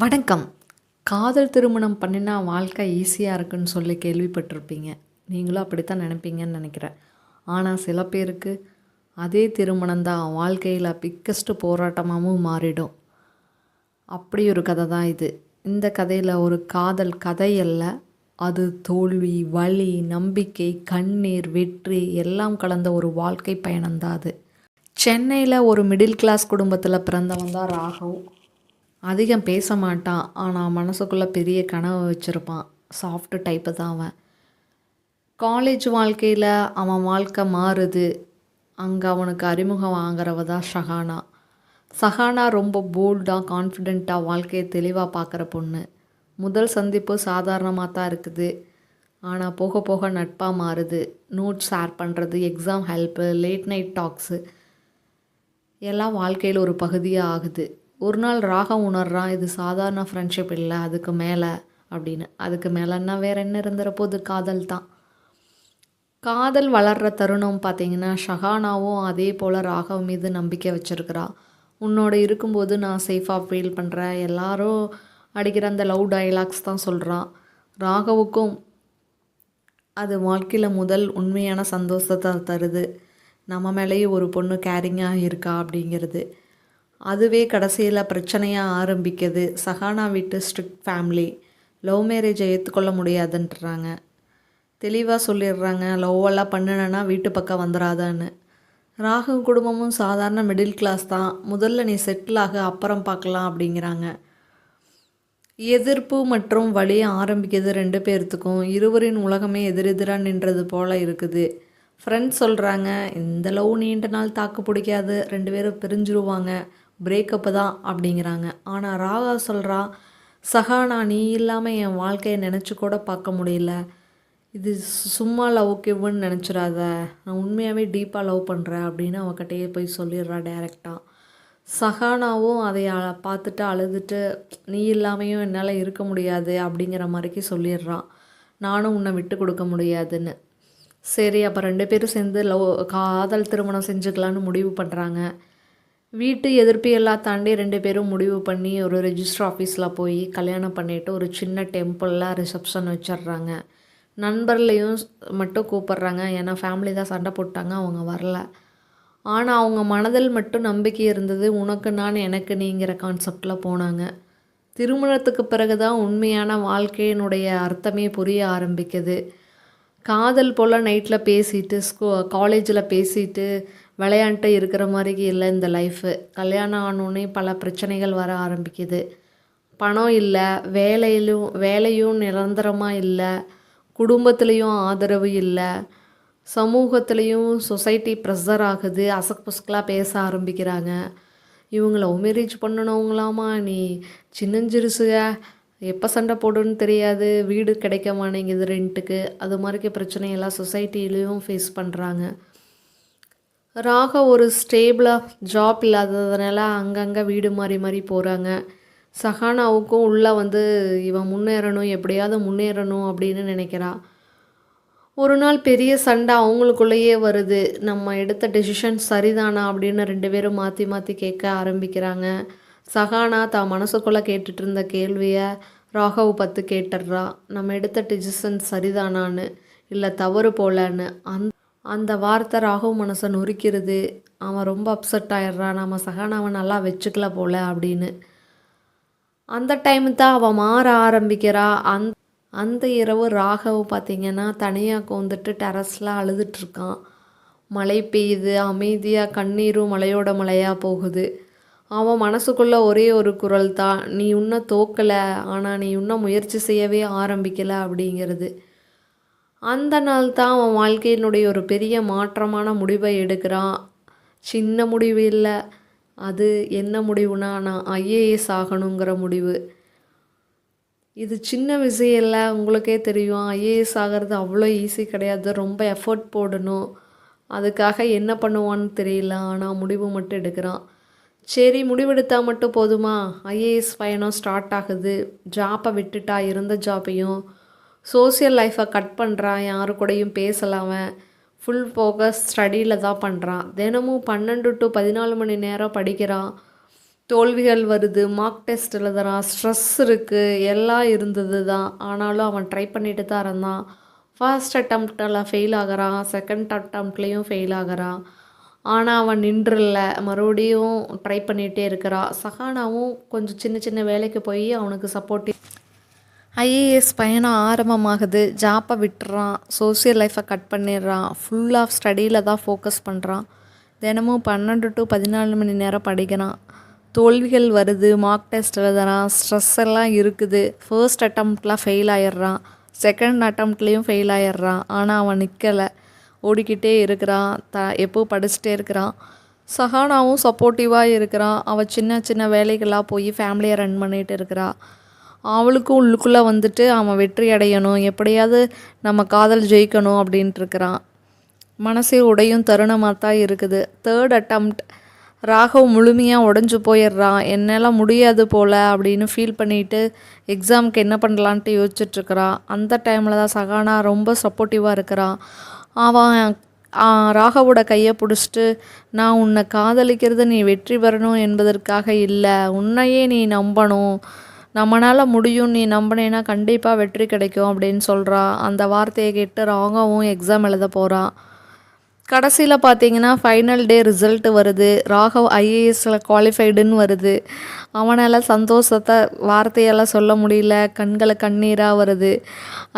வணக்கம். காதல் திருமணம் பண்ணினா வாழ்க்கை ஈஸியாக இருக்குன்னு சொல்லி கேள்விப்பட்டிருப்பீங்க. நீங்களும் அப்படித்தான் நினைப்பீங்கன்னு நினைக்கிறேன். ஆனால் சில பேருக்கு அதே திருமணம் தான் வாழ்க்கையில் பிக்கஸ்ட் போராட்டமாகவும் மாறிடும். அப்படி ஒரு கதை தான் இது. இந்த கதையில் ஒரு காதல் கதை அல்ல, அது தோல்வி, வலி, நம்பிக்கை, கண்ணீர், வெற்றி எல்லாம் கலந்த ஒரு வாழ்க்கை பயணம்தான் அது. சென்னையில் ஒரு மிடில் கிளாஸ் குடும்பத்தில் பிறந்தவன் தான் ராகவ். அதிகம் பேச மாட்டான், ஆனால் மனசுக்குள்ளே பெரிய கனவு வச்சுருப்பான். சாஃப்ட் டைப்பு தான் அவன். காலேஜ் வாழ்க்கையில் அவன் வாழ்க்கை மாறுது. அங்கே அவனுக்கு அறிமுகம் வாங்குறவ தான் ஷஹானா. ஷஹானா ரொம்ப போல்டாக, கான்ஃபிடெண்ட்டாக, வாழ்க்கையை தெளிவாக பார்க்குற பொண்ணு. முதல் சந்திப்பு சாதாரணமாக தான் இருக்குது, ஆனால் போக போக நட்பாக மாறுது. நோட்ஸ் ஷேர் பண்ணுறது, exam help, late night tax எல்லாம் வாழ்க்கையில் ஒரு பகுதியாக ஆகுது. ஒரு நாள் ராகம் உணர்றான், இது சாதாரண ஃப்ரெண்ட்ஷிப் இல்லை, அதுக்கு மேலே அப்படின்னு. அதுக்கு மேலேன்னா வேறு என்ன இருந்துற போது, காதல் தான். காதல் வளர்கிற தருணம் பார்த்திங்கன்னா, ஷஹானாவும் அதே போல் ராகவ் மீது நம்பிக்கை வச்சுருக்கிறா. உன்னோட இருக்கும்போது நான் சேஃபாக ஃபீல் பண்ணுறேன், எல்லாரும் அடிக்கிற அந்த லவ் டைலாக்ஸ் தான் சொல்கிறான். ராகவுக்கும் அது வாழ்க்கையில் முதல் உண்மையான சந்தோஷத்தை தருது. நம்ம மேலேயும் ஒரு பொண்ணு கேரிங்காக இருக்கா அப்படிங்கிறது. அதுவே கடைசியில் பிரச்சனையாக ஆரம்பிக்குது. ஷஹானா வீட்டு ஸ்ட்ரிக்ட் ஃபேமிலி, லவ் மேரேஜை ஏற்றுக்கொள்ள முடியாதுன்றாங்க. தெளிவாக சொல்லிடுறாங்க, லவ்வெல்லாம் பண்ணினேன்னா வீட்டு பக்கம் வந்துடாதான்னு. ராகவ் குடும்பமும் சாதாரண மிடில் கிளாஸ் தான், முதல்ல நீ செட்டில் ஆக, அப்புறம் பார்க்கலாம் அப்படிங்கிறாங்க. எதிர்ப்பு மற்றும் வலி ஆரம்பிக்குது ரெண்டு பேர்த்துக்கும். இருவரின் உலகமே எதிரெதிராக நின்றது போல் இருக்குது. ஃப்ரெண்ட்ஸ் சொல்கிறாங்க, இந்த லவ் நீண்ட நாள் தாக்கு பிடிக்காது, ரெண்டு பேரும் பிரிஞ்சிருவாங்க, பிரேக்கப்பு தான் அப்படிங்கிறாங்க. ஆனால் ராகா சொல்கிறா, ஷஹானா நீ இல்லாமல் என் வாழ்க்கையை நினச்சி கூட பார்க்க முடியல, இது சும்மா லவ்க்குன்னு நினச்சிடாத, நான் உண்மையாகவே டீப்பாக லவ் பண்ணுறேன் அப்படின்னு அவகிட்டையே போய் சொல்லிடுறா டைரெக்டாக. ஷஹானாவும் அதை பார்த்துட்டு அழுதுட்டு, நீ இல்லாமையும் என்னால் இருக்க முடியாது அப்படிங்கிற மாதிரிக்கு சொல்லிடுறான். நானும் உன்னை விட்டு கொடுக்க முடியாதுன்னு. சரி, அப்போ ரெண்டு பேரும் சேர்ந்து காதல் திருமணம் செஞ்சுக்கலான்னு முடிவு பண்ணுறாங்க. வீட்டு எதிர்ப்பு எல்லாம் தாண்டி ரெண்டு பேரும் முடிவு பண்ணி ஒரு ரெஜிஸ்டர் ஆஃபீஸில் போய் கல்யாணம் பண்ணிவிட்டு ஒரு சின்ன டெம்பிளில் ரிசப்ஷன் வச்சிடுறாங்க. நண்பர்களையும் மட்டும் கூப்பிட்றாங்க, ஏன்னா ஃபேமிலி தான் சண்டை போட்டாங்க, அவங்க வரல. ஆனால் அவங்க மனதில் மட்டும் நம்பிக்கை இருந்தது, உனக்கு நான் எனக்கு நீங்கிற கான்செப்டில் போனாங்க. திருமணத்துக்கு பிறகு தான் உண்மையான வாழ்க்கையினுடைய அர்த்தமே புரிய ஆரம்பிக்குது. காதல் போல் நைட்டில் பேசிட்டு, காலேஜில் பேசிட்டு விளையாண்ட்டு இருக்கிற மாதிரி இல்லை இந்த லைஃபு. கல்யாணம் ஆனோடனே பல பிரச்சனைகள் வர ஆரம்பிக்குது. பணம் இல்லை, வேலையும் நிரந்தரமாக இல்லை, குடும்பத்துலேயும் ஆதரவு இல்லை, சமூகத்துலேயும் சொசைட்டி ப்ரெஷர் ஆகுது, அசக்புஸ்கலாக பேச ஆரம்பிக்கிறாங்க. இவங்க லவ் மேரேஜ் பண்ணணுங்களாமா, நீ சின்னஞ்சிறுசுக, எப்போ சண்டை போடுன்னு தெரியாது, வீடு கிடைக்க மாட்டேங்குது ரெண்ட்டுக்கு, அது மாதிரிக்கு பிரச்சனையெல்லாம் சொசைட்டிலையும் ஃபேஸ் பண்ணுறாங்க. ராக ஒரு ஸ்டேபிளாக ஜாப் இல்லாததுனால அங்கங்கே வீடு மாறி மாறி போகிறாங்க. ஷஹானாவுக்கும் உள்ளே இவன் முன்னேறணும், எப்படியாவது முன்னேறணும் அப்படின்னு நினைக்கிறா. ஒரு நாள் பெரிய சண்டை அவங்களுக்குள்ளேயே வருது. நம்ம எடுத்த டெசிஷன் சரிதானா அப்படின்னு ரெண்டு பேரும் மாற்றி மாற்றி கேட்க ஆரம்பிக்கிறாங்க. ஷஹானா தான் மனசுக்குள்ளே கேட்டுட்டு இருந்த கேள்வியை ராகவ் பார்த்து கேட்டுடுறா. நம்ம எடுத்த டெசிஷன் சரிதானான்னு, இல்லை தவறு போலன்னு. அந்த வார்த்தை ராகவ் மனசை நொறுக்கிறது. அவன் ரொம்ப அப்செட் ஆயிடுறான், நம்ம ஷஹானாவை நல்லா வச்சுக்கல போல அப்படின்னு. அந்த டைம் தான் அவன் மாற ஆரம்பிக்கிறா. அந்த இரவு ராகவ் பார்த்திங்கன்னா தனியாக வந்துட்டு டெரஸில் அழுதுட்ருக்கான். மழை பெய்யுது, அமைதியாக, கண்ணீரும் மழையோட மழையாக போகுது. அவன் மனசுக்குள்ளே ஒரே ஒரு குரல் தான், நீ இன்னும் தோக்கலை, ஆனால் நீ இன்னும் முயற்சி செய்யவே ஆரம்பிக்கலை அப்படிங்கிறது. அந்த நாள் தான் அவன் வாழ்க்கையினுடைய ஒரு பெரிய மாற்றமான முடிவை எடுக்கிறான். சின்ன முடிவு இல்லை, அது என்ன முடிவுனா, நான் ஐஏஎஸ் ஆகணுங்கிற முடிவு. இது சின்ன விஷயம் இல்லை, உங்களுக்கே தெரியும், ஐஏஎஸ் ஆகிறது அவ்வளோ ஈஸி கிடையாது, ரொம்ப எஃபர்ட் போடணும். அதுக்காக என்ன பண்ணுவான்னு தெரியல, ஆனால் முடிவு மட்டும் எடுக்கிறான். சரி, முடிவெடுத்தால் மட்டும் போதுமா, ஐஏஎஸ் பயணம் ஸ்டார்ட் ஆகுது. ஜாப்பை விட்டுட்டா, இருந்த ஜாப்பையும், சோசியல் லைஃப்பை கட் பண்ணுறான், யாரு கூடயும் பேசலாம். ஃபுல் ஃபோக்கஸ் ஸ்டடியில் தான் பண்ணுறான். தினமும் 12 to 14 மணி நேரம் படிக்கிறான். தோல்விகள் வருது, மார்க் டெஸ்ட் எழுதுறான், ஸ்ட்ரெஸ் இருக்குது, எல்லாம் இருந்தது தான். ஆனாலும் அவன் ட்ரை பண்ணிட்டு தான் இருந்தான். ஃபர்ஸ்ட் அட்டம்ப்டில் ஃபெயில் ஆகுறான், செகண்ட் அட்டம்ப்ட்லேயும் ஃபெயில் ஆகுறான். ஆனால் அவன் நின்றுல, மறுபடியும் ட்ரை பண்ணிகிட்டே இருக்கிறான். சஹானாவும் கொஞ்சம் சின்ன சின்ன வேலைக்கு போய் அவனுக்கு சப்போர்ட்டிவ். ஐஏஎஸ் பயணம் ஆரம்பமாகுது. ஜாப்பை விட்டுறான், சோசியல் லைஃப்பை கட் பண்ணிடுறான், ஃபுல் ஆஃப் ஸ்டடியில் தான் ஃபோக்கஸ் பண்ணுறான். தினமும் 12 to 14 மணி நேரம் படிக்கிறான். தோல்விகள் வருது, மார்க் டெஸ்ட் எழுதுறான், ஸ்ட்ரெஸ் எல்லாம் இருக்குது. ஃபர்ஸ்ட் அட்டம்ப்ட்லாம் ஃபெயில் ஆயிடுறான், செகண்ட் அட்டம்ப்ட்லேயும் ஃபெயில் ஆயிடுறான். ஆனால் அவன் நிற்கலை, ஓடிக்கிட்டே இருக்கிறான், எப்போ படிச்சுட்டே இருக்கிறான். சஹானாவும் சப்போர்ட்டிவாக இருக்கிறான். அவள் சின்ன சின்ன வேலைகளாக போய் ஃபேமிலியை ரன் பண்ணிகிட்டு இருக்கிறான். அவளுக்கும் உள்ளுக்குள்ளே வந்துட்டு அவன் வெற்றி அடையணும், எப்படியாவது நம்ம காதல் ஜெயிக்கணும் அப்படின்ட்டு இருக்கிறான். மனசே உடையும் தருணமாக தான் இருக்குது. தேர்ட் அட்டம்ப்ட் ராகவ் முழுமையாக உடஞ்சி போயிடுறான். என்னால் முடியாது போல் அப்படின்னு ஃபீல் பண்ணிவிட்டு எக்ஸாமுக்கு என்ன பண்ணலான்ட்டு யோசிச்சுட்ருக்கிறான். அந்த டைமில் தான் சஹானா ரொம்ப சப்போர்ட்டிவாக இருக்கிறான். அவன் ராகவோட கையை பிடிச்சிட்டு, நான் உன்னை காதலிக்கிறது நீ வெற்றி பெறணும் என்பதற்காக இல்லை, உன்னையே நீ நம்பணும், நம்மளால் முடியும், நீ நம்பினேன்னா கண்டிப்பாக வெற்றி கிடைக்கும் அப்படின்னு சொல்கிறான். அந்த வார்த்தையை கேட்டு ராகவும் எக்ஸாம் எழுத போகிறான். கடைசியில் பார்த்தீங்கன்னா ஃபைனல் டே ரிசல்ட் வருது. ராகவ் ஐஏஎஸில் குவாலிஃபைடுன்னு வருது. அவனால் சந்தோஷத்தை வார்த்தையெல்லாம் சொல்ல முடியல, கண்களை கண்ணீராக வருது.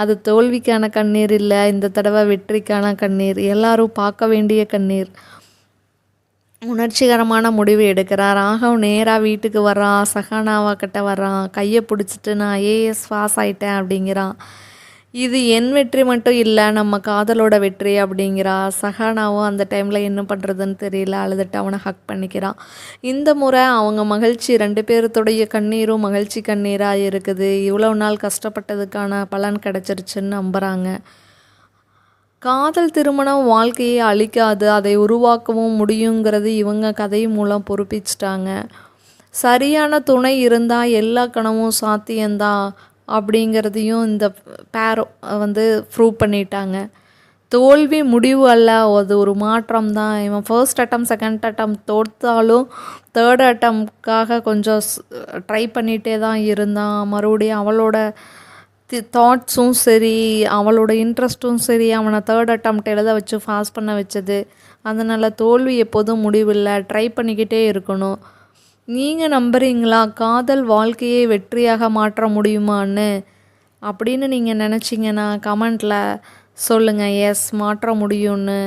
அது தோல்விக்கான கண்ணீர் இல்லை, இந்த தடவை வெற்றிக்கான கண்ணீர், எல்லாரும் பார்க்க வேண்டிய கண்ணீர். உணர்ச்சிகரமான முடிவு எடுக்கிறான். ராகவ் நேராக வீட்டுக்கு வர்றான், சஹானாவா கிட்ட வர்றான், கையை பிடிச்சிட்டு நான் ஐஏஎஸ் பாஸ் ஆகிட்டேன் அப்படிங்கிறான். இது என் வெற்றி மட்டும் இல்லை, நம்ம காதலோட வெற்றி அப்படிங்கிறா. சஹானாவும் அந்த டைமில் என்ன பண்ணுறதுன்னு தெரியல, அழுதுட்டு அவனை ஹக் பண்ணிக்கிறான். இந்த முறை அவங்க மகிழ்ச்சி, 2 பேர்த்துடைய கண்ணீரும் மகிழ்ச்சி கண்ணீராக இருக்குது. இவ்வளோ நாள் கஷ்டப்பட்டதுக்கான பலன் கிடச்சிருச்சுன்னு நம்புகிறாங்க. காதல் திருமணம் வாழ்க்கையை அழிக்காது, அதை உருவாக்கவும் முடியுங்கிறது இவங்க கதை மூலம் பொறுப்பிச்சிட்டாங்க. சரியான துணை இருந்தால் எல்லா கனவும் சாத்தியம்தான் அப்படிங்கிறதையும் இந்த பேரோ ப்ரூவ் பண்ணிட்டாங்க. தோல்வி முடிவு அல்ல, அது ஒரு மாற்றம் தான். இவன் ஃபர்ஸ்ட் அட்டம் செகண்ட் அட்டம் தோற்றாலும் தேர்ட் அட்டம்ப்ட்காக கொஞ்சம் ட்ரை பண்ணிகிட்டே தான் இருந்தான். மறுபடியும் அவளோட தாட்ஸும் சரி, அவளோட இன்ட்ரெஸ்ட்டும் சரி, அவனை தேர்ட் அட்டம்ப்ட் எழுத வச்சு பாஸ் பண்ண வச்சது. அதனால் தோல்வி எப்போதும் முடிவில்லை, ட்ரை பண்ணிக்கிட்டே இருக்கணும். நீங்கள் நம்புறீங்களா காதல் வாழ்க்கையை வெற்றியாக மாற்ற முடியுமான்னு? அப்படின்னு நீங்கள் நினச்சிங்கன்னா கமெண்ட்டில் சொல்லுங்கள், எஸ் மாற்ற முடியும்னு.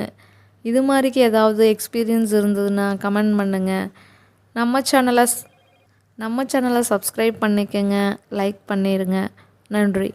இது மாதிரிக்கு ஏதாவது எக்ஸ்பீரியன்ஸ் இருந்ததுன்னா கமெண்ட் பண்ணுங்கள். நம்ம சேனலை சப்ஸ்கிரைப் பண்ணிக்கங்க, லைக் பண்ணிடுங்க. நன்றி.